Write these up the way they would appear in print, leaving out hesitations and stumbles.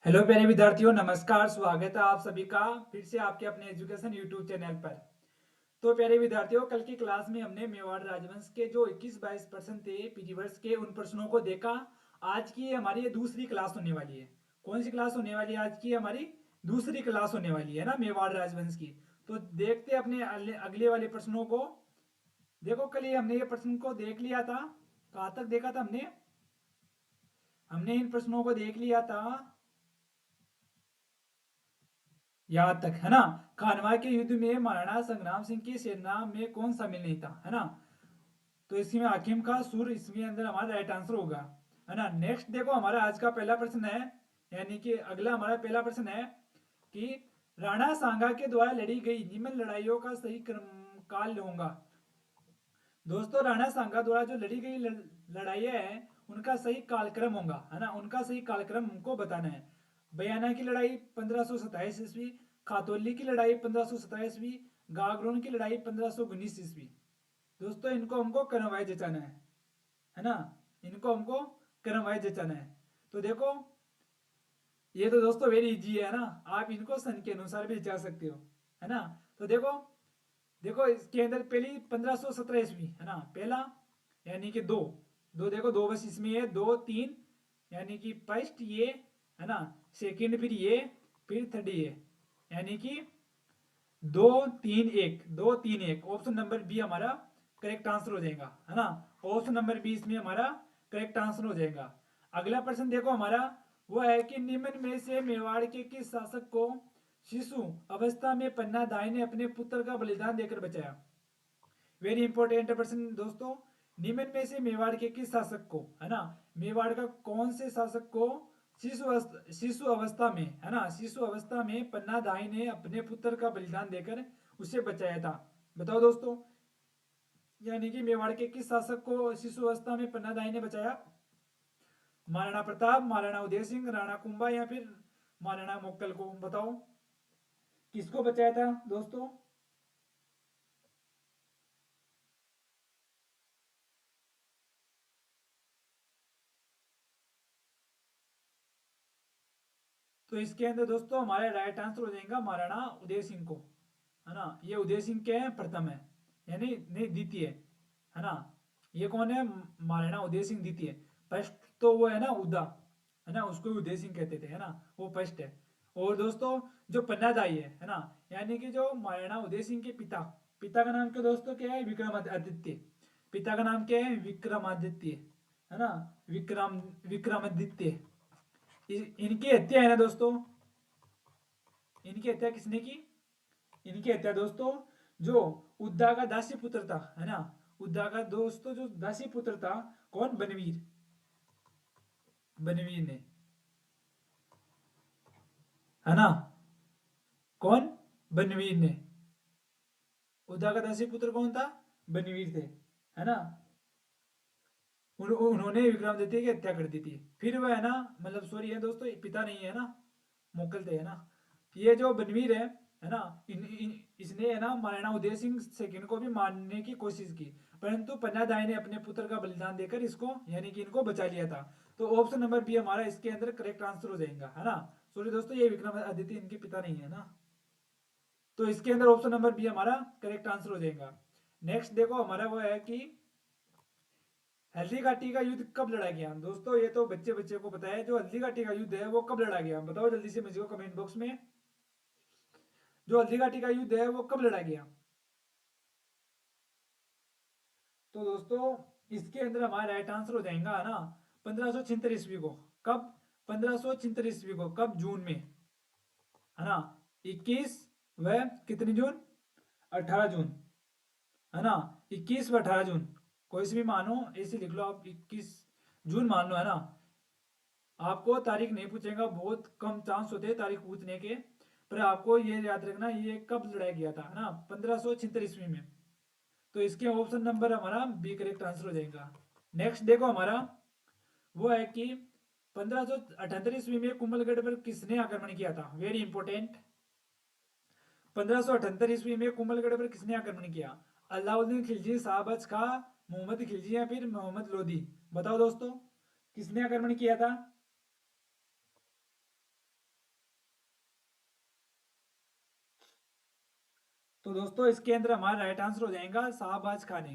Hello प्यारे विद्यार्थियों, नमस्कार। स्वागत है आप सभी का फिर से आपके अपने एजुकेशन यूट्यूब चैनल पर। तो प्यारे विद्यार्थियों, कल की क्लास में हमने मेवाड़ राजवंश के जो 21-22 प्रश्न थे पीटीवर्स के, उन प्रश्नों को देखा। आज की हमारी ये दूसरी क्लास होने वाली है। कौन सी क्लास होने वाली है? आज की हमारी दूसरी क्लास होने वाली है ना, मेवाड़ राजवंश की। तो देखते हैं अपने अगले वाले प्रश्नों को। देखो, कल ये हमने ये प्रश्न को देख लिया था। कहाँ तक देखा था हमने? हमने इन प्रश्नों को देख लिया था यहाँ तक, है ना। खानवा के युद्ध में महाराणा संग्राम सिंह की सेना में कौन शामिल नहीं था, है ना। तो इसमें हाकिम का सुर इसमें अंदर हमारा राइट आंसर होगा, है ना। नेक्स्ट देखो, हमारा आज का पहला प्रश्न है, यानी कि अगला हमारा पहला प्रश्न है कि राणा सांगा के द्वारा लड़ी गई निम्न लड़ाइयों का सही क्रम काल लूंगा। दोस्तों, राणा सांगा द्वारा जो लड़ी गई लड़ाइयाँ हैं उनका सही कालक्रम होगा, है ना। उनका सही कालक्रम हमको बताना है। बयाना की लड़ाई 1527 ईस्वी, खातौली की लड़ाई 1527 ईस्वी, गागरोन की लड़ाई 1519 ईस्वी। दोस्तों, इनको हमको क्रमवार जचाना है ना। इनको हमको क्रमवार जचाना है। तो देखो, ये तो दोस्तों वेरी इजी है ना। आप इनको सन के अनुसार भी जचा सकते हो, है ना। तो देखो, देखो इसके अंदर पहली 1517 ईस्वी, है ना। पहला यानी कि दो, दो देखो, दो बस इसमें है, दो तीन, यानी कि फर्स्ट ये, है ना। सेकंड फिर ये, फिर थर्ड ये, यानी कि दो तीन एक, दो तीन एक। ऑप्शन नंबर बी हमारा करेक्ट आंसर हो जाएगा, है ना। ऑप्शन नंबर बी इसमें हमारा करेक्ट आंसर हो जाएगा। अगला प्रश्न देखो हमारा, वो है कि निम्न में से मेवाड़ के किस शासक को शिशु अवस्था में पन्ना दाई ने अपने पुत्र का बलिदान देकर बचाया? वेरी इंपॉर्टेंट प्रश्न दोस्तों। निम्न में से मेवाड़ के किस शासक को, है ना, मेवाड़ का कौन से शासक को शिशु अवस्था में, है ना, शिशु अवस्था में पन्ना दाई ने अपने पुत्र का बलिदान देकर उसे बचाया था? बताओ दोस्तों, यानी कि मेवाड़ के किस शासक को शिशु अवस्था में पन्ना दाई ने बचाया? महाराणा प्रताप, महाराणा उदय सिंह, राणा कुंभा, या फिर महाराणा मोक्कल को? बताओ किसको बचाया था दोस्तों? तो इसके अंदर दोस्तों हमारा राइट आंसर हो जाएगा महाराणा उदय सिंह को, है ना। ये उदय सिंह के हैं, प्रथम है, यानी नहीं द्वितीय, है ना। ये कौन है? महाराणा उदय सिंह द्वितीय। फर्स्ट तो वो है ना उदा, है ना, उसको उदय सिंह कहते थे, है ना। वो फर्स्ट है। और दोस्तों, जो पन्नादाई है ना, यानी कि जो महाराणा उदय सिंह के पिता, पिता का नाम क्या दोस्तों, क्या है? विक्रमादित्य। पिता का नाम क्या है? विक्रमादित्य, है ना। विक्रमादित्य। इनकी हत्या है ना दोस्तों, इनकी हत्या किसने की? इनकी हत्या दोस्तों, जो उद्दा का दासी पुत्र था, है ना, उद्दा का दोस्तों जो दासी पुत्र था, कौन? बनवीर, बनवीर ने, है ना। कौन? बनवीर ने। उद्दा का दासी पुत्र कौन था? बनवीर थे, है ना। उन्होंने विक्रमादित्य की हत्या कर दी थी। फिर वह, है ना, मतलब सॉरी है दोस्तों, पिता नहीं है ना, मोकल थे, है ना। ये जो बनवीर है ना, इसने, है ना, महाराणा उदय सिंह सेकंड को भी मारने की कोशिश की, परंतु पन्नादाई ने अपने पुत्र का बलिदान देकर इसको, यानी कि इनको बचा लिया था। तो ऑप्शन नंबर बी हमारा इसके अंदर करेक्ट आंसर हो जाएगा, है ना। सॉरी दोस्तों, ये विक्रमादित्य इनके पिता नहीं है ना। तो इसके अंदर ऑप्शन नंबर बी हमारा करेक्ट आंसर हो जाएगा। नेक्स्ट देखो हमारा वो है कि हल्दी घाटी का युद्ध कब लड़ा गया? दोस्तों, ये तो बच्चे बच्चे को पता है। जो हल्दी घाटी का युद्ध है वो कब लड़ा गया? बताओ जल्दी से मुझे कमेंट बॉक्स में। जो हल्दी घाटी का युद्ध है वो कब लड़ा गया? तो दोस्तों, इसके अंदर हमारा राइट आंसर हो जाएगा, है ना, 1576 ईस्वी को। कब? 1576 ईस्वी को। कब? जून में, है ना। 21 व कितनी जून? 18 जून, है ना। 21 व 18 जून, कोई सी भी मानो, ऐसे लिख लो आप, 21 जून मान लो, है ना। आपको तारीख नहीं पूछेगा, बहुत कम चांस होते हैं तारीख पूछने के, पर आपको ये याद रखना ये कब लड़ाया गया था, है ना, 1576 ईस्वी में। तो इसके ऑप्शन नंबर हमारा बी करेक्ट आंसर हो जाएगा। नेक्स्ट देखो हमारा, वो है कि 1578 ईस्वी में कुंभलगढ़ पर किसने आक्रमण किया था? Very important. 1578 ईस्वी में कुंभलगढ़ पर किसने आक्रमण किया? अलाउद्दीन खिलजी, शाहबज खां, मोहम्मद खिलजी, या फिर मोहम्मद लोधी? बताओ दोस्तों, किसने आक्रमण किया था? तो दोस्तों इसके अंदर हमारा राइट आंसर हो जाएगा शाहबाज खान ने।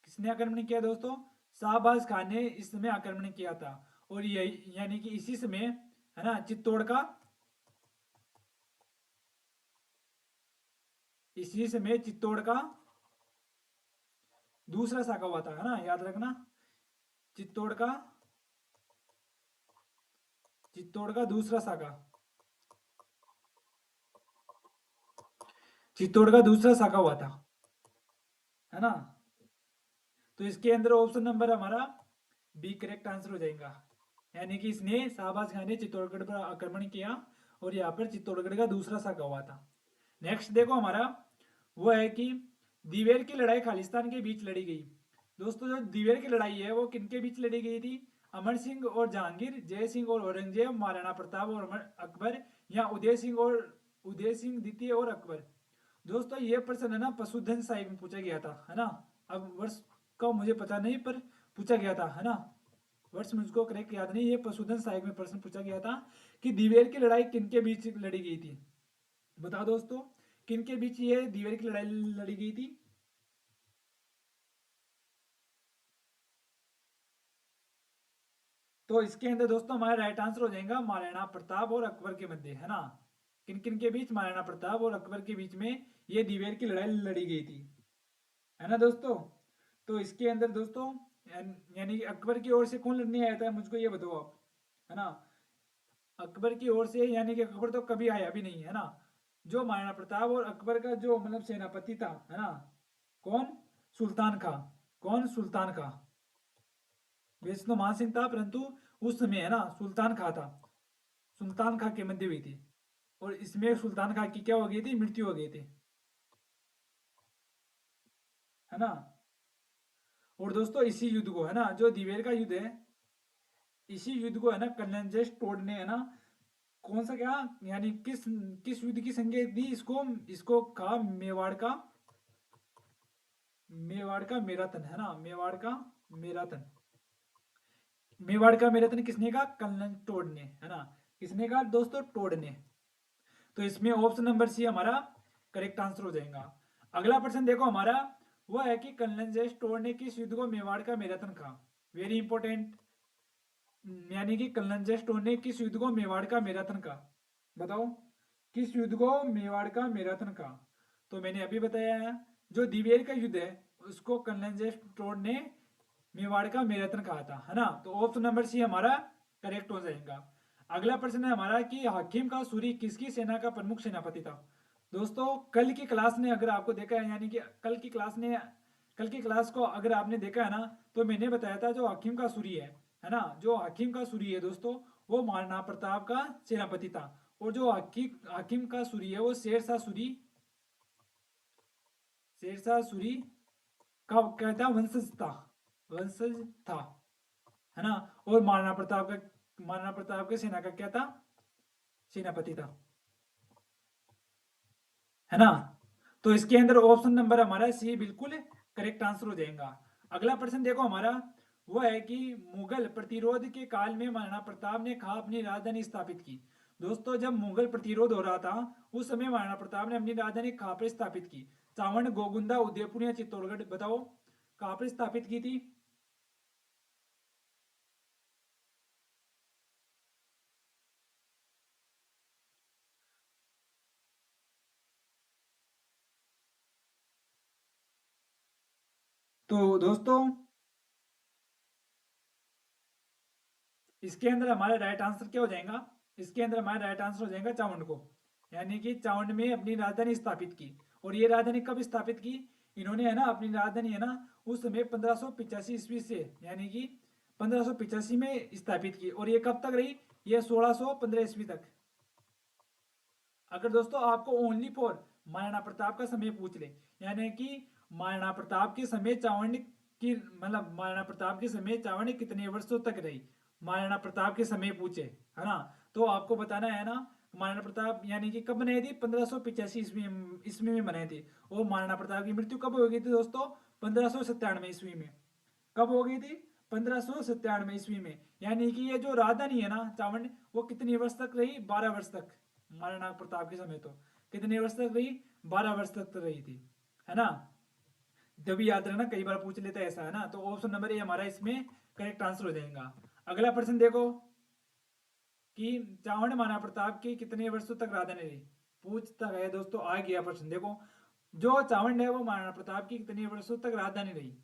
किसने आक्रमण किया दोस्तों? शाहबाज खान ने इस समय आक्रमण किया था। और यही यानी कि इसी समय है ना चित्तौड़ का, इसी समय चित्तौड़ का दूसरा शाखा हुआ था, है ना, याद रखना। चित्तौड़ का, चित्तौड़ का दूसरा शाखा, चित्तौड़ का दूसरा शाखा हुआ था, है ना। तो इसके अंदर ऑप्शन नंबर हमारा बी करेक्ट आंसर हो जाएगा। यानी कि इसने शाहबाज खान ने चित्तौड़गढ़ पर आक्रमण किया और यहाँ पर चित्तौड़गढ़ का दूसरा शाखा हुआ था। नेक्स्ट देखो हमारा वो है कि दिवेर की लड़ाई खालिस्तान के बीच लड़ी गई। दोस्तों जो दिवेर की लड़ाई है वो किनके बीच लड़ी गई थी? अमर सिंह और जहांगीर, जय सिंह और औरंगजेब, महाराणा प्रताप और अकबर, या उदय सिंह द्वितीय और अकबर। दोस्तों ये प्रश्न है ना पशुधन साहिब में पूछा गया था, है ना। अब वर्ष का मुझे पता नहीं पर पूछा गया था, है ना। वर्ष मुझको करेक्ट याद नहीं। ये पशुधन साहिब में प्रश्न पूछा गया था कि दिवेर की लड़ाई किनके बीच लड़ी गई थी। बताओ दोस्तों किनके बीच ये दिवेर की लड़ाई लड़ी गई थी? तो इसके अंदर दोस्तों हमारा राइट आंसर हो जाएगा महाराणा प्रताप और अकबर के मध्य, है ना। किन किन के बीच? महाराणा प्रताप और अकबर के बीच में ये दिवेर की लड़ाई लड़ी गई थी, है ना दोस्तों। तो इसके अंदर दोस्तों यानी कि अकबर की ओर से कौन लड़ने आया था मुझको ये बताओ आप, है ना। अकबर की ओर से यानी कि अकबर तो कभी आया भी नहीं, है ना। जो महाराणा प्रताप और अकबर का जो मतलब सेनापति था, है ना, कौन? सुल्तान खां। कौन? सुल्तान खां। वैसे तो मान सिंह था परंतु उस समय है ना सुल्तान खां था। सुल्तान खां की मध्य हुई थी और इसमें सुल्तान खां की क्या हो गई थी? मृत्यु हो गई थी, है ना। और दोस्तों इसी युद्ध को है ना जो दिवेर का युद्ध है, इसी युद्ध को है ना कलंजेस्ट तोड़ ने है ना कौन सा क्या यानी किस किस युद्ध की संज्ञा दी इसको? इसको कहा मेवाड़ का, मेवाड़ का मेराथन, है ना। मेवाड़ का मेराथन। मेवाड़ का मेराथन किसने कहा? कलन तोड़ने, है ना। किसने कहा दोस्तों? तोड़ने। तो इसमें ऑप्शन नंबर सी हमारा करेक्ट आंसर हो जाएगा। अगला प्रश्न देखो हमारा वो है कि कलन तोड़ ने किस युद्ध को मेवाड़ का मैराथन कहा? Very important. यानी कि कलन स्टोन ने किस युद्ध को मेवाड़ का मैराथन कहा? बताओ किस युद्ध को मेवाड़ का मैराथन कहा? तो मैंने अभी बताया है जो दिवेर का युद्ध है उसको कलन स्टोन ने मेवाड़ का मैराथन कहा था, है ना। तो ऑप्शन नंबर सी हमारा करेक्ट हो जाएगा। अगला प्रश्न है हमारा कि हाकिम का सूरी किसकी सेना का प्रमुख सेनापति था? दोस्तों कल की क्लास ने अगर आपको देखा है यानी कि कल की क्लास को अगर आपने देखा है ना तो मैंने बताया था जो हाकिम का सूरी है ना, जो हाकिम का सूरी है दोस्तों वो महाराणा प्रताप का सेनापति था। और जो हाकिम का सूरी है वो शेरशाह सूरी का कहता वंशज था, वंशज था, है ना। और महाराणा प्रताप के सेना का क्या था? सेनापति था, है ना। तो इसके अंदर ऑप्शन नंबर हमारा सी बिल्कुल करेक्ट आंसर हो जाएगा। अगला प्रश्न देखो हमारा वो है कि मुगल प्रतिरोध के काल में महाराणा प्रताप ने कहा अपनी राजधानी स्थापित की? दोस्तों जब मुगल प्रतिरोध हो रहा था उस समय महाराणा प्रताप ने अपनी राजधानी कहाँ पर स्थापित की? चावंड, गोगुंदा, उदयपुर या चित्तौड़गढ़? बताओ कहाँ पर स्थापित की थी? तो दोस्तों इसके अंदर हमारा राइट आंसर क्या हो जाएगा? इसके अंदर हमारा राइट आंसर हो जाएगा चावंड को। यानी कि चावंड में अपनी राजधानी स्थापित की। और ये राजधानी कब स्थापित की? इन्होंने है ना अपनी राजधानी है ना उस समय 1585 ईस्वी से यानी कि 1585 में स्थापित की। और ये कब तक रही? ये 1615 ईस्वी तक। अगर दोस्तों आपको ओनली फॉर महाराणा प्रताप का समय पूछ ले यानी कि महाराणा प्रताप के समय चावंड की मतलब महाराणा प्रताप के समय चावंड कितने वर्षों तक रही, महाराणा प्रताप के समय पूछे, है ना, तो आपको बताना है ना महाराणा प्रताप यानी कि कब बनाई थी? 1585 ईस्वी ईस्वी में बनाई थी। और महाराणा प्रताप की मृत्यु कब हो गई थी दोस्तों? 1597 ईस्वी में। कब हो गई थी? 1597 ईस्वी में। यानी कि ये जो राजधानी है ना चावंड वो कितनी वर्ष तक रही? 12 वर्ष तक। महाराणा प्रताप के समय तो कितने वर्ष तक रही? 12 वर्ष तक रही थी, है ना। जब याद रखना, कई बार पूछ लेते हैं ऐसा, है ना। तो ऑप्शन नंबर ए हमारा इसमें करेक्ट आंसर हो जाएगा। अगला प्रश्न देखो कि चावड़ महाराणा प्रताप की कितने वर्षों तक राजधानी रही। पूछता है दोस्तों, आ गया प्रश्न देखो। जो चावंड है वो महाराणा प्रताप की कितने वर्षों तक राजधानी रही,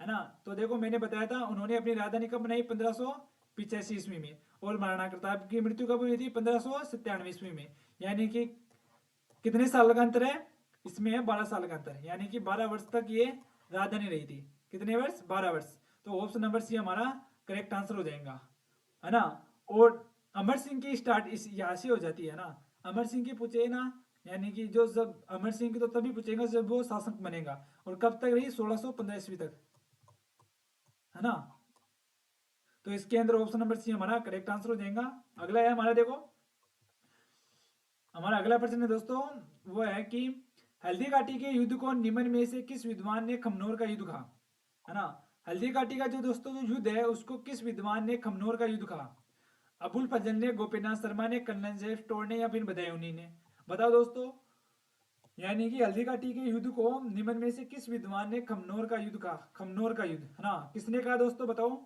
है ना। तो देखो मैंने बताया था उन्होंने अपनी राजधानी कब बनाई, 1585 ईस्वी में। और महाराणा प्रताप की मृत्यु कब हुई थी, 1597 ईस्वी में। यानी कि कितने साल का अंतर है इसमें, है 12 साल का अंतर, यानी कि 12 वर्ष तक ये राजधानी रही थी। कितने वर्ष, 12 वर्ष। तो ऑप्शन नंबर सी हमारा करेक्ट आंसर हो जाएगा, है ना। और अमर सिंह की स्टार्ट इस यहाँ से हो जाती है ना। अमर सिंह की पूछे ना, यानी कि जो जब अमर सिंह की तो तभी पूछेगा जब वो शासक बनेगा। और कब तक रही, 1615 ईस्वी तक, है ना। तो इसके अंदर ऑप्शन नंबर सी हमारा करेक्ट आंसर हो जाएगा। अगला है हमारा देखो, हमारा अगला प्रश्न है दोस्तों, वो है कि हल्दी घाटी के युद्ध को निम्न में से किस विद्वान ने खमनोर का युद्ध कहा, है ना। हल्दी घाटी का जो दोस्तों जो युद्ध है उसको किस विद्वान ने खमनोर का युद्ध कहा। अबुल फजल ने, गोपीनाथ शर्मा ने, कर्नल जेफ स्टोर ने, या फिर बदायूनी ने। बताओ दोस्तों, यानी कि हल्दी घाटी के युद्ध को निम्न में से किस विद्वान ने खमनोर का युद्ध कहा। खमनोर का युद्ध, है ना, किसने कहा दोस्तों, बताओ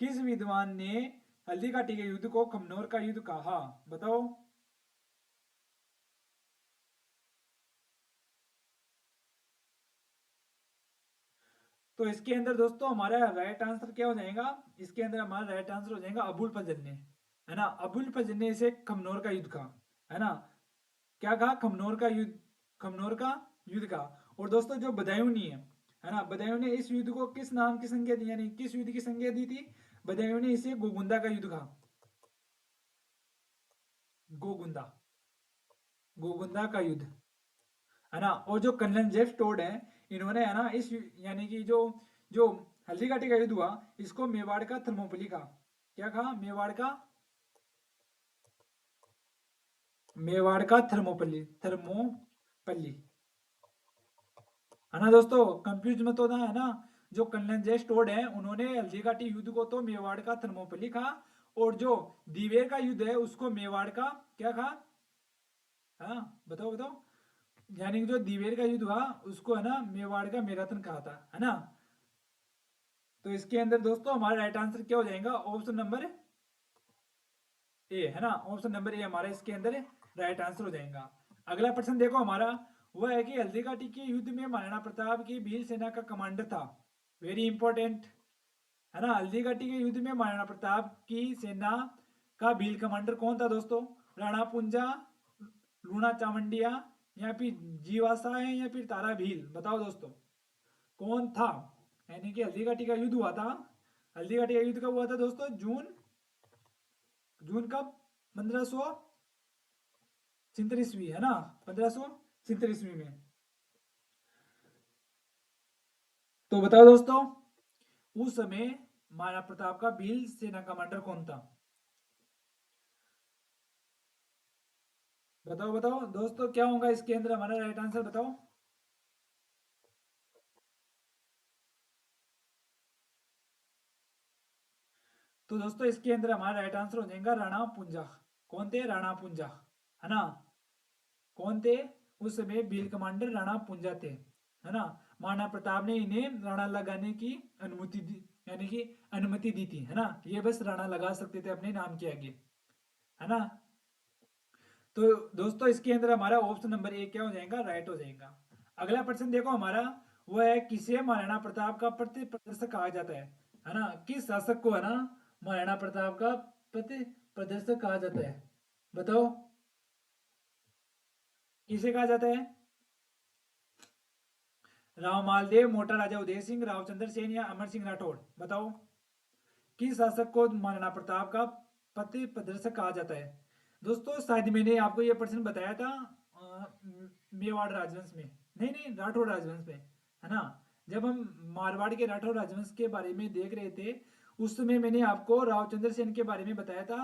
किस विद्वान ने हल्दी घाटी के युद्ध को खमनोर का युद्ध कहा, बताओ। तो इसके अंदर दोस्तों हमारा राइट आंसर क्या हो जाएगा, इसके अंदर हमारा राइट आंसर हो जाएगा अबुल फजल ने, है ना। अबुल फजल ने इसे खमनोर का युद्ध कहा, है ना। क्या कहा, खमनोर का युद्ध, खमनोर का युद्ध कहा। और दोस्तों जो बदायूनी है ना, बदायूं ने इस युद्ध को किस नाम की संज्ञा दी, यानी किस युद्ध की संज्ञा दी थी। बदायूं ने इसे गोगुंदा का युद्ध कहा, गोगुंदा, गोगुंदा का युद्ध, है ना। और जो कर्नल जेफ टोड है, इन्होंने, है ना, इस यानी कि जो जो हल्दीघाटी का युद्ध हुआ इसको मेवाड़ का थर्मोपली कहा। क्या कहा, मेवाड़ का, मेवाड़ का थर्मोपल्ली, थर्मोपल्ली, है ना दोस्तों। कंफ्यूज मत होना, है ना। जो कर्नल स्टोर्ड है उन्होंने हल्दीघाटी युद्ध को तो मेवाड़ का थर्मोपल्ली कहा, और जो दिवेर का युद्ध है उसको मेवाड़ का क्या कहा। हाँ, बताओ बताओ। यानी कि जो दिवेर का युद्ध हुआ उसको, है ना, मेवाड़ का मैराथन कहा था, है ना। तो इसके अंदर दोस्तों हमारा राइट आंसर क्या हो जाएगा, ऑप्शन नंबर ए, है ना। ऑप्शन नंबर ए हमारा इसके अंदर राइट आंसर हो जाएगा। अगला प्रश्न देखो हमारा, वह है कि हल्दीघाटी के युद्ध में महाराणा प्रताप की भील सेना का कमांडर था। वेरी इंपॉर्टेंट, है ना। हल्दीघाटी के युद्ध में महाराणा प्रताप की सेना का भील कमांडर कौन था दोस्तों। राणा पुंजा, लूणा चावंडिया, या फिर जीवासा है, या फिर तारा भील। बताओ दोस्तों कौन था। यानी कि हल्दीघाटी का युद्ध हुआ था। हल्दीघाटी का युद्ध कब हुआ था दोस्तों, जून, जून कब, 1537 ईस्वी, है ना, 1537 ईस्वी में। तो बताओ दोस्तों उस समय महाराणा प्रताप का भील सेना कमांडर कौन था। बताओ बताओ दोस्तों, क्या होगा इसके अंदर हमारा राइट आंसर, बताओ। तो दोस्तों इसके अंदर हमारा राइट आंसर हो जाएगा राणा पुंजा। कौन थे, राणा पुंजा, है ना। कौन थे, उस समय भील कमांडर राणा पुंजा थे, है ना। महाराणा प्रताप ने इन्हें राणा लगाने की अनुमति दी, यानी कि अनुमति दी थी, है ना। ये बस राणा लगा सकते थे अपने नाम के आगे, है ना। तो दोस्तों इसके अंदर हमारा ऑप्शन नंबर ए क्या हो जाएगा, राइट हो जाएगा। अगला प्रश्न देखो हमारा, वो है किसे महाराणा प्रताप का प्रति प्रदर्शक कहा जाता है ना। किस शासक को, है ना, महाराणा प्रताप का प्रति प्रदर्शक कहा जाता है। बताओ किसे कहा जाता है। राव मालदेव, मोटा राजा उदय सिंह, रावचंद्र सेन, या अमर सिंह राठौड़। बताओ किस शासक को महाराणा प्रताप का पति प्रदर्शक कहा जाता है। दोस्तों शायद मैंने आपको यह प्रश्न बताया था मेवाड़ राजवंश में, नहीं नहीं, राठौड़ राजवंश में, है ना। जब हम मारवाड़ के राठौड़ राजवंश के बारे में देख रहे थे उस समय मैंने आपको रावचंद्र सेन के बारे में बताया था।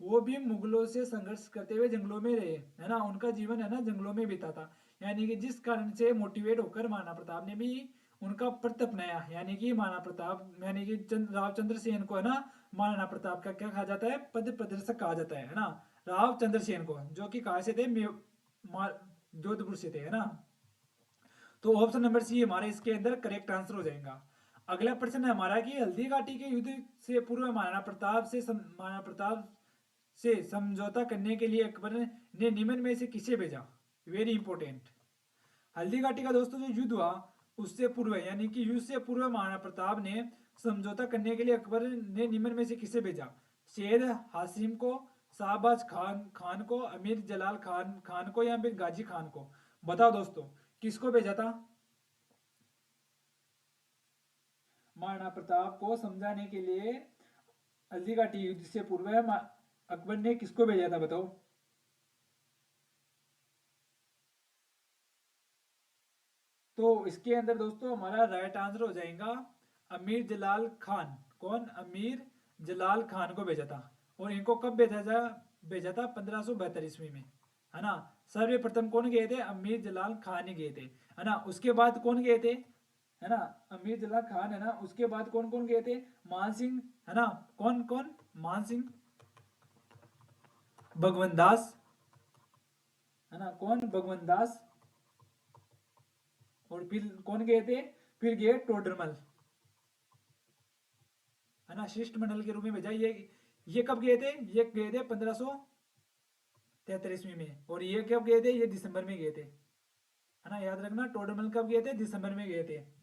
वो भी मुगलों से संघर्ष करते हुए जंगलों में रहे, है ना। उनका जीवन, है ना, जंगलों में बीता था। यानी कि जिस कारण से मोटिवेट होकर महाराणा प्रताप ने भी उनका प्रत अपनाया। यानी कि महाराणा प्रताप, यानी कि रावचंद्र सेन को, है ना, महाराणा प्रताप का क्या कहा जाता है, पद प्रदर्शक कहा जाता है ना। राव चंद्रसेन को, जो कि कहा से थे, जोधपुर से थे, है ना। तो ऑप्शन नंबर सी हमारे इसके अंदर करेक्ट आंसर हो जाएगा। अगला प्रश्न है हमारा कि हल्दी घाटी के युद्ध से पूर्व महाराणा प्रताप से समझौता करने के लिए अकबर ने निम्न में से किसे भेजा। Very important. हल्दी घाटी का दोस्तों जो युद्ध हुआ उससे पूर्व, यानी कि युद्ध से पूर्व महाराणा प्रताप ने समझौता करने के लिए अकबर ने निम्न में से किसे भेजा। शेर हासिम को, शाहबाज खान को, अमीर जलाल खान को, या फिर गाजी खान को। बताओ दोस्तों किसको भेजा था महाराणा प्रताप को समझाने के लिए। हल्दी घाटी युद्ध से पूर्व अकबर ने किसको भेजा था बताओ। तो इसके अंदर दोस्तों हमारा राइट आंसर हो जाएगा अमीर जलाल खान। कौन? अमीर जलाल खान को भेजा था। और इनको कब भेजा था 1572 ईस्वी में, है ना। सर्वप्रथम कौन गए थे? अमीर जलाल खान ही गए थे, है ना। उसके बाद कौन गए थे? है ना, अमीर जलाल खान, है ना। उसके बाद कौन कौन गए थे? मान सिंह, है ना। कौन कौन? मान सिंह, भगवंत दास, है ना। कौन? भगवंत दास। और फिर कौन गए थे? फिर गए टोडरमल, है ना। शिष्टमंडल के रूप में भेजा। ये कब गए थे? ये गए थे 1573 ईस्वी में। और ये कब गए थे? ये दिसंबर में गए थे, है ना। याद रखना टोडरमल कब गए थे? दिसंबर में गए थे।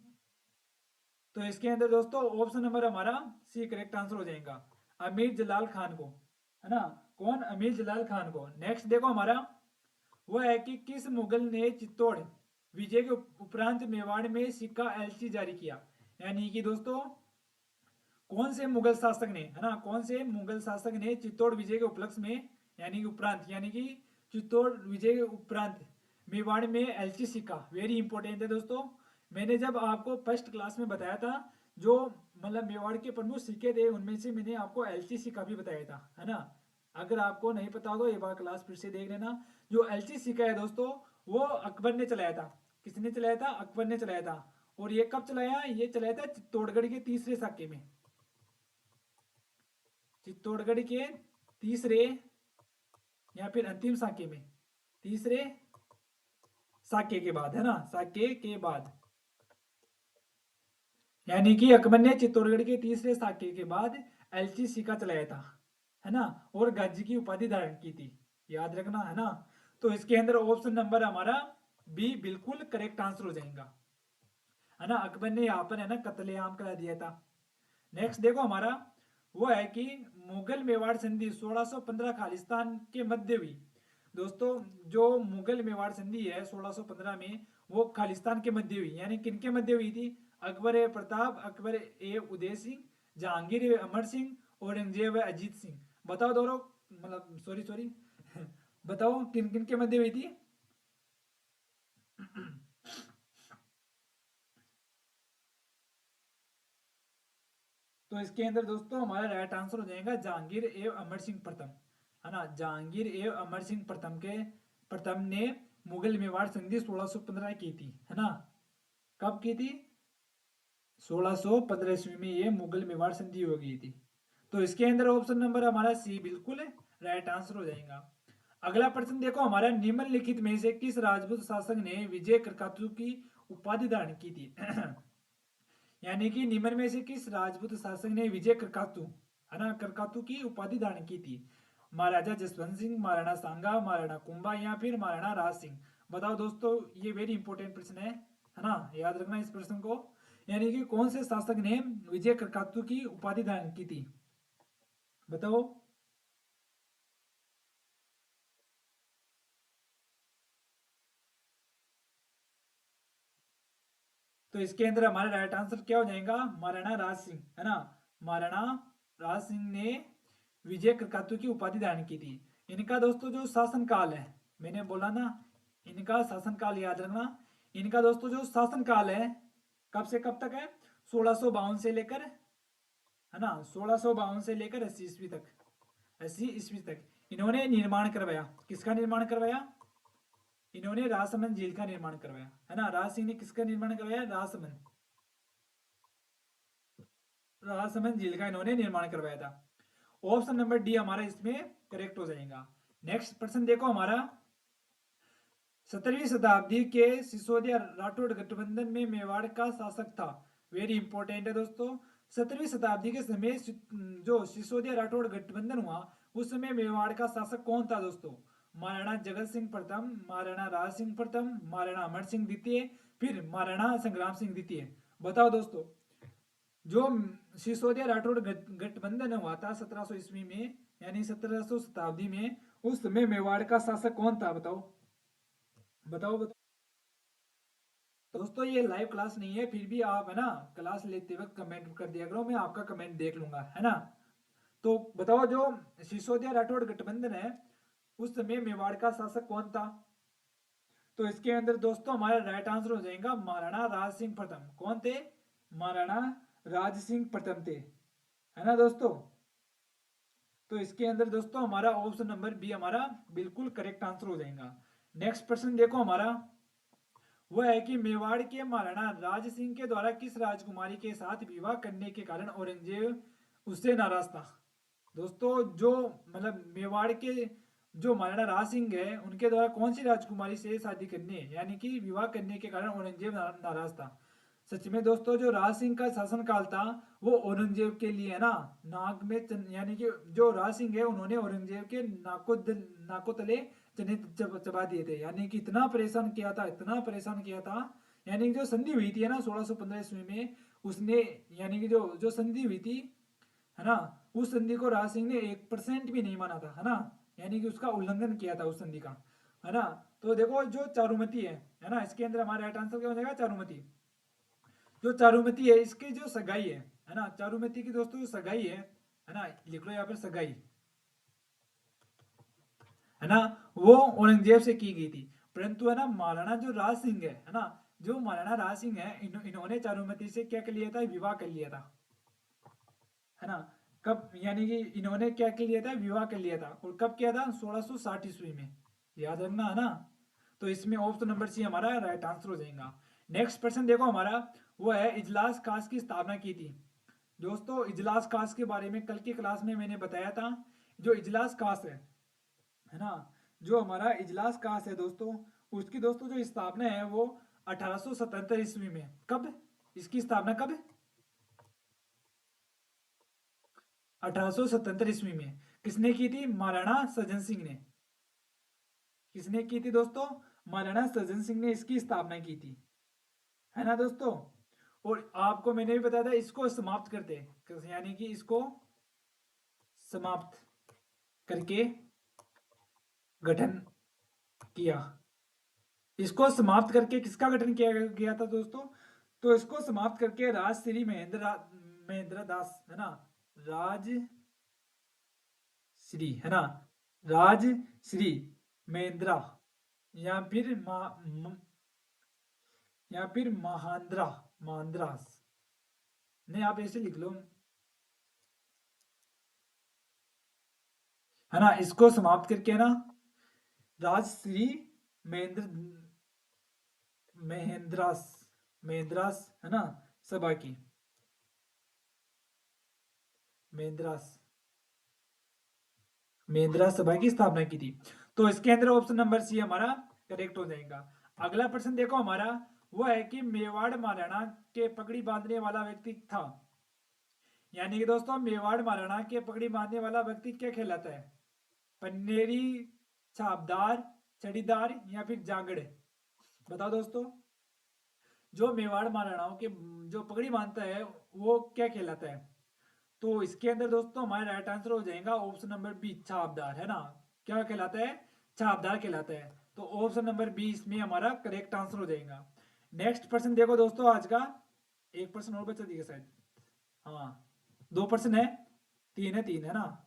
तो इसके अंदर दोस्तों ऑप्शन नंबर हमारा सी करेक्ट आंसर हो जाएगा, अमीर जलाल खान को, है ना। कौन? अमीर जलाल खान को। नेक्स्ट देखो हमारा वो है कि किस मुगल ने चित्तौड़ विजय के उपरांत मेवाड़ में सिक्का एलची जारी किया। यानी कि दोस्तों कौन से मुगल शासक ने, है ना, कौन से मुगल शासक ने चित्तौड़ विजय के उपलक्ष्य में, यानी कि उपरांत, यानी कि चित्तौड़ विजय के उपरांत मेवाड़ में एलची सिक्का। वेरी इंपॉर्टेंट है दोस्तों। मैंने जब आपको फर्स्ट क्लास में बताया था जो मतलब मेवाड़ के प्रमुख सिक्के थे उनमें से मैंने आपको एलची सिक्का भी बताया था, है ना। अगर आपको नहीं पता हो तो एक बार क्लास फिर से देख लेना। जो एलची सिक्का है दोस्तों वो अकबर ने चलाया था। किसने चलाया था? अकबर ने चलाया था। और ये कब चलाया? ये चलाया था चित्तौड़गढ़ के तीसरे साके में। चित्तौड़गढ़ के तीसरे या फिर अंतिम साके में, तीसरे साके के बाद, है ना, साके के बाद। यानी कि अकबर ने चित्तौड़गढ़ के तीसरे साके के बाद एलची सिक्का चलाया था, है ना। और गाजी की उपाधि धारण की थी। याद रखना, है ना। तो इसके अंदर ऑप्शन नंबर हमारा बी बिल्कुल करेक्ट आंसर हो जाएगा, है ना। अकबर ने यहाँ पर, है ना, कत्लेआम करा दिया था। नेक्स्ट देखो हमारा वो है कि मुगल मेवाड़ संधि 1615 खालिस्तान के मध्य हुई। दोस्तों जो मुगल मेवाड़ संधि है 1615 में वो खालिस्तान के मध्य हुई, यानी किन के मध्य हुई थी? अकबर ए प्रताप, अकबर ए उदय सिंह, जहांगीर ए अमर सिंह, औरंगजेब ए अजीत सिंह। बताओ दोनों, मतलब सॉरी सॉरी बताओ किन किन के मध्य हुई थी? तो इसके अंदर दोस्तों हमारा राइट आंसर हो जाएगा जहांगीर एवं अमर सिंह प्रथम, है ना। जहांगीर एवं अमर सिंह प्रथम ने मुगल मेवाड़ संधि 1615 की थी, है ना। कब की थी? 1615 ईस्वी में ये मुगल मेवाड़ संधि हो गई थी। तो इसके अंदर ऑप्शन नंबर हमारा सी बिल्कुल राइट आंसर हो जाएगा। अगला प्रश्न देखो हमारा निम्नलिखित में से किस राजपूत शासक ने विजय करकातु की उपाधि धारण की थी? यानी कि निम्न में से किस राजपूत शासक ने विजय करकातु, है ना, करकातु की उपाधि धारण की थी? महाराजा जसवंत सिंह, महाराणा सांगा, महाराणा कुंभा, या फिर महाराणा राज सिंह। बताओ दोस्तों ये वेरी इंपॉर्टेंट प्रश्न है ना। याद रखना इस प्रश्न को। यानी कि कौन से शासक ने विजय करकातु की उपाधि धारण की थी? बताओ। तो इसके अंदर हमारा राइट आंसर क्या हो जाएगा? महाराणा राज सिंह, है ना। महाराणा राज सिंह ने विजय करकातु की उपाधि धारण की थी। इनका दोस्तों जो शासन काल है, मैंने बोला ना, इनका शासन काल याद रखना। इनका दोस्तों जो शासन काल है कब से कब तक है? 1652 से लेकर, है ना, 1652 से लेकर 80 ईस्वी तक, 80 ईस्वी तक इन्होंने निर्माण करवाया। किसका निर्माण करवाया? इन्होंने राजसमंद झील का निर्माण करवाया, है ना। राज सिंह ने किसका निर्माण करवाया? राजसमंद झील का इन्होंने निर्माण करवाया था। ऑप्शन नंबर डी हमारा इसमें करेक्ट हो जाएगा। नेक्स्ट प्रश्न देखो हमारा 17वीं शताब्दी के सिसोदिया राठौड़ गठबंधन में मेवाड़ का शासक था। वेरी इंपॉर्टेंट है दोस्तों। 17वीं शताब्दी के समय जो सिसोदिया राठौड़ गठबंधन हुआ उस समय मेवाड़ का शासक कौन था दोस्तों? महाराणा जगत सिंह प्रथम, महाराणा राज सिंह प्रथम, महाराणा अमर सिंह द्वितीय, फिर महाराणा संग्राम सिंह द्वितीय। बताओ दोस्तों, जो सिसोदिया राठौड़ गठबंधन हुआ था 1700 ईस्वी में, यानी 1700 शताब्दी में, उस समय मेवाड़ का शासक कौन था? बताओ बताओ बताओ। दोस्तों ये लाइव क्लास नहीं है, फिर भी आप है ना क्लास लेते वक्त कमेंट कर दिया करो, मैं आपका कमेंट देख लूंगा, है ना। तो बताओ, जो सिसोदिया राठौड़ गठबंधन है उस समय मेवाड़ का शासक कौन था? तो इसके अंदर दोस्तों हमारा राइट आंसर हो जाएगा महाराणा राज सिंह प्रथम। कौन थे? महाराणा राज सिंह प्रथम थे, है ना दोस्तों। तो इसके अंदर दोस्तों हमारा ऑप्शन नंबर बी हमारा बिल्कुल करेक्ट आंसर हो जाएगा। नेक्स्ट प्रश्न देखो हमारा, वह है कि मेवाड़ के महाराणा राज सिंह के द्वारा किस राजकुमारी के साथ विवाह करने के कारण औरंगजेब उससे नाराज था? दोस्तों जो मतलब मेवाड़ के जो महाराणा राज सिंह है उनके द्वारा कौन सी राजकुमारी से शादी करने यानी कि विवाह करने के कारण औरंगजेब नाराज था? सच में दोस्तों जो राज सिंह का शासन काल था वो औरंगजेब के लिए है ना नाक में यानी कि जो राज सिंह है उन्होंने औरंगजेब के नाकों तले चने चबा दिए थे, यानी कि इतना परेशान किया था, इतना परेशान किया था। यानी कि जो संधि हुई थी है ना 1615 ईस्वी में, उसने यानी कि जो जो संधि हुई थी है ना, उस संधि को राज सिंह ने 1% भी नहीं माना था, है ना। यानी कि उसका उल्लंघन किया था उस संधि का, है ना। तो देखो जो चारुमती है ना, इसके अंदर हमारा राइट आंसर क्या हो जाएगा? चारुमती। जो चारुमती है इसकी जो सगाई है ना, चारुमती की दोस्तों जो सगाई है ना, लिख लो यहाँ पर सगाई, है ना, वो औरंगजेब से की गई थी। परंतु है ना महाराणा जो राज सिंह है ना, जो महाराणा राज सिंह है इन्होंने चारुमती से क्या कर लिया था? विवाह कर लिया था, है ना। कब? यानी कि इन्होंने क्या कर लिया था? विवाह कर लिया था। और कब किया था? 1660 ईस्वी में, याद रखना, है ना। तो इसमें ऑप्शन नंबर सी हमारा राइट आंसर हो जाएगा। नेक्स्ट प्रश्न देखो हमारा, वो है इजलास कास्ट की स्थापना की थी। दोस्तों इजलास कास्ट के बारे में कल की क्लास में मैंने बताया था। जो इजलास कास्ट है ना, जो हमारा इजलास कास्ट है दोस्तों, उसकी दोस्तों जो स्थापना है वो 1877 ईस्वी में। कब? इसकी स्थापना कब? 1877 ईस्वी में। किसने की थी? महाराणा सज्जन सिंह ने। किसने की थी दोस्तों? महाराणा सज्जन सिंह ने इसकी स्थापना की थी, है ना दोस्तों। और आपको मैंने भी बताया था इसको समाप्त करते, यानी कि इसको समाप्त करके गठन किया। इसको समाप्त करके किसका गठन किया गया था दोस्तों? तो इसको समाप्त करके राजश्री महेंद्र दास, है ना, राज श्री, है ना, राज श्री महेंद्रा, या फिर या फिर महांद्रास, नहीं आप ऐसे लिख लो, है ना। इसको समाप्त करके ना राजश्री महेंद्र महेंद्रास महेंद्रास, है ना, सभा की, महेंद्रास महेंद्रा सभा की स्थापना की थी। तो इसके अंदर ऑप्शन नंबर सी हमारा करेक्ट हो जाएगा। अगला प्रश्न देखो हमारा, वो है कि मेवाड़ महाराणा के पगड़ी बांधने वाला व्यक्ति था। यानी कि दोस्तों मेवाड़ महाराणा के पगड़ी बांधने वाला व्यक्ति क्या कहलाता है? पन्नेरी, छापदार, छड़ीदार, या फिर जांगड़? बताओ दोस्तों, जो मेवाड़ महाराणाओं के जो पगड़ी बांधता है वो क्या कहलाता है? तो इसके अंदर दोस्तों हमारा राइट आंसर हो जाएगा ऑप्शन नंबर बी, छापदार, है ना। क्या कहलाता है? छापदार कहलाता है। तो ऑप्शन नंबर बी इसमें हमारा करेक्ट आंसर हो जाएगा। नेक्स्ट प्रश्न देखो दोस्तों आज का, एक प्रश्न और बचा दिया शायद, हाँ दो प्रश्न है, तीन है, तीन है ना।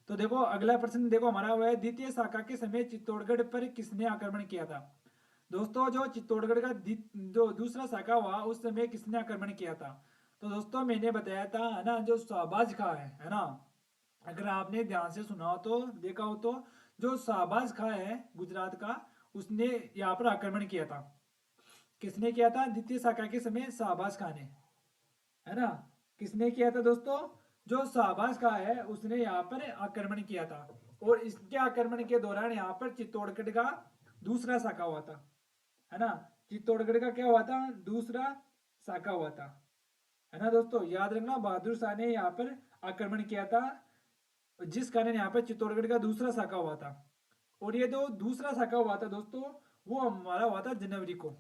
तो देखो अगला प्रश्न देखो हमारा, वह द्वितीय शाखा के समय चित्तौड़गढ़ पर किसने आक्रमण किया था? दोस्तों जो चित्तौड़गढ़ का जो दूसरा शाखा हुआ उस समय किसने आक्रमण किया था? तो दोस्तों मैंने बताया था, है ना, जो शाहबाज खां है ना, अगर आपने ध्यान से सुना हो तो देखा हो तो, जो शाहबाज खां है गुजरात का, उसने यहाँ पर आक्रमण किया था। किसने किया था? द्वितीय शाखा के समय शाहबाज खां ने, है ना। किसने किया था दोस्तों? जो शाहबाज खां है उसने यहाँ पर आक्रमण किया था। और इसके आक्रमण के दौरान यहाँ पर चित्तौड़गढ़ का दूसरा साका हुआ था, है ना। चित्तौड़गढ़ का क्या हुआ था, दूसरा साका हुआ था, है ना दोस्तों। याद रखना, बहादुर शाह ने यहाँ पर आक्रमण किया था, जिस कारण यहाँ पर चित्तौड़गढ़ का दूसरा साका हुआ था। और ये जो दूसरा साका हुआ था दोस्तों, वो हमारा हुआ था जनवरी को,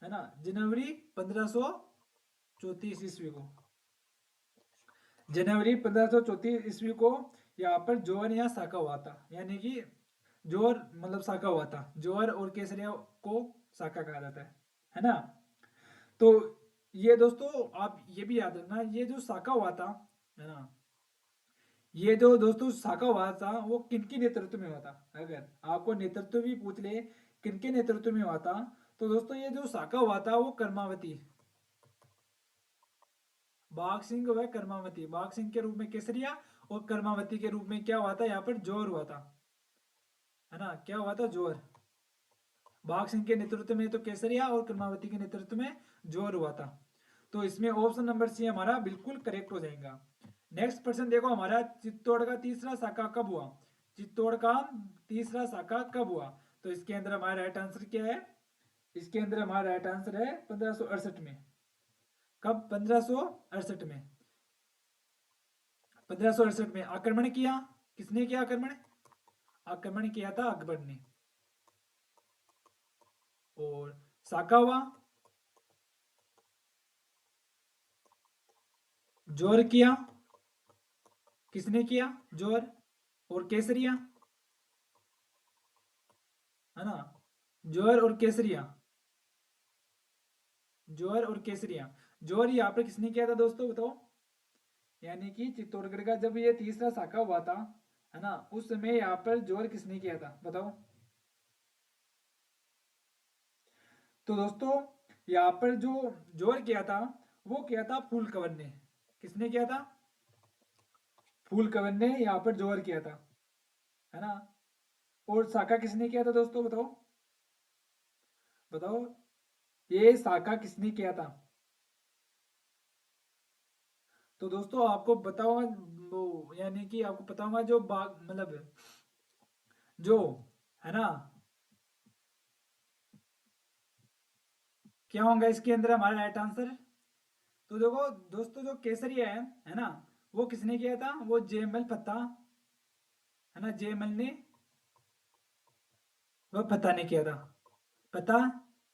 है ना, जनवरी 1534 ईस्वी को। जनवरी 1534 ईस्वी को यहाँ पर जोहर या साका हुआ था, यानी कि जोहर मतलब साका हुआ था। जोहर और केसरिया को साका कहा जाता है ना। तो ये दोस्तों आप ये भी याद रखना, ये जो साका हुआ था, है ना, ये जो दोस्तों साका हुआ था वो किनके नेतृत्व में हुआ था। अगर आपको नेतृत्व भी पूछ ले किनके नेतृत्व में हुआ था, तो दोस्तों ये जो साका हुआ था वो कर्मावती, बाघ सिंह व कर्मावती, बाघ सिंह के रूप में केसरिया और कर्मावती के रूप में क्या हुआ था, यहाँ पर जोहर हुआ था, है ना। क्या हुआ था, जोहर। बाघ सिंह के नेतृत्व में तो केसरिया और कर्मावती के नेतृत्व में जोहर हुआ था। तो इसमें ऑप्शन नंबर सी हमारा बिल्कुल करेक्ट हो जाएगा। नेक्स्ट प्रश्न देखो हमारा, चित्तौड़ का तीसरा साका कब हुआ। चित्तौड़ का तीसरा साका कब हुआ, तो इसके अंदर हमारा राइट आंसर क्या है, इसके अंदर हमारा राइट आंसर है 1568 में। कब, 1568 में। 1568 में आक्रमण किया, किसने किया आक्रमण, आक्रमण किया था अकबर ने। और साका हुआ, जोर किया, किसने किया, जोर। और केसरिया, है ना, जोर और केसरिया, जोर और केसरिया। जोर यहाँ पर किसने किया था दोस्तों बताओ, यानी कि चित्तौड़गढ़ का जब ये तीसरा साका हुआ था, है ना, उस समय यहाँ पर जोर किसने किया था बताओ। तो दोस्तों यहाँ पर जो जोर किया था वो किया था फूल कंवर ने। किसने किया था, फूल कंवर ने यहाँ पर जोर किया था, है ना। और साका किसने किया था दोस्तों बताओ, बताओ ये साका किसने किया था। तो दोस्तों आपको बताऊंगा वो, यानी कि आपको पता होगा जो बाग मतलब जो, है ना, क्या होगा इसके अंदर हमारा राइट आंसर। तो देखो दोस्तों जो केसरिया है ना, वो किसने किया था, वो जयमल फत्ता, है ना, जयमल ने, वह फत्ता ने किया था। फत्ता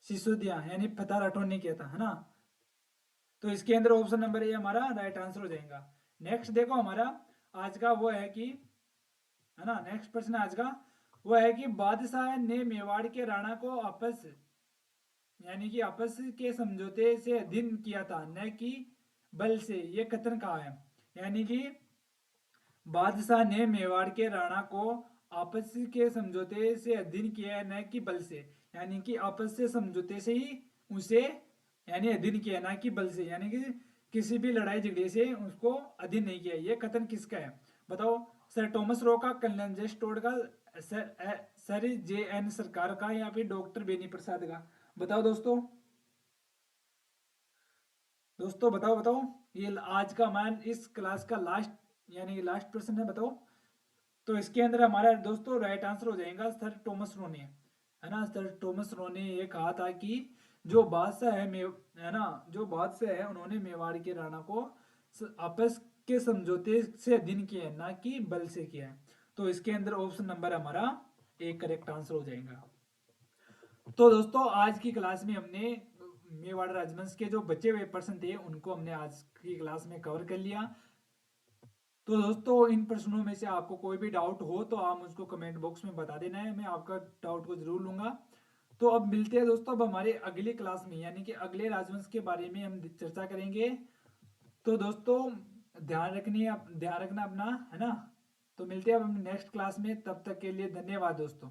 सिसोदिया यानी फत्ता राठौर ने किया था, है ना। तो इसके अंदर ऑप्शन नंबर ए हमारा राइट आंसर हो जाएगा। नेक्स्ट देखो हमारा आज का वो है कि, है ना, नेक्स्ट प्रश्न आज का वो है कि बादशाह ने मेवाड़ के राणा को आपस, यानी कि आपस के समझौते से अधीन किया था न कि बल से, ये कथन कहा है। यानी कि बादशाह ने मेवाड़ के राणा को आपस के समझौते से अधीन किया है न कि बल से, यानी कि आपस से समझौते से ही उसे यानी अधीन किया ना कि बल से, यानी कि किसी भी लड़ाई झगड़े से उसको अधीन नहीं किया। ये कथन किसका है बताओ, सर टॉमस रो का, कर्नल जे स्टोर्ड का, सर जे एन सरकार का, या फिर डॉक्टर बेनी प्रसाद का। बताओ दोस्तों, दोस्तों बताओ बताओ। ये आज का हमारा इस क्लास का लास्ट यानी लास्ट प्रश्न है, बताओ। तो इसके अंदर हमारा दोस्तों राइट आंसर हो जाएगा सर टॉमस रो ने, है ना। सर टॉमस रो ने ये कहा था कि जो बादशाह है ना, जो बादशाह है उन्होंने मेवाड़ के राणा को आपस के समझौते से अधीन किया है ना कि बल से किया है। तो इसके अंदर ऑप्शन नंबर हमारा एक करेक्ट आंसर हो जाएगा। तो दोस्तों आज की क्लास में हमने मेवाड़ राजवंश के जो बचे हुए प्रश्न थे उनको हमने आज की क्लास में कवर कर लिया। तो दोस्तों इन प्रश्नों में से आपको कोई भी डाउट हो तो आप मुझको कमेंट बॉक्स में बता देना है, मैं आपका डाउट को जरूर लूंगा। तो अब मिलते हैं दोस्तों अब हमारे अगली क्लास में, यानी कि अगले राजवंश के बारे में हम चर्चा करेंगे। तो दोस्तों ध्यान रखना अपना, है ना। तो मिलते हैं अब नेक्स्ट क्लास में, तब तक के लिए धन्यवाद दोस्तों।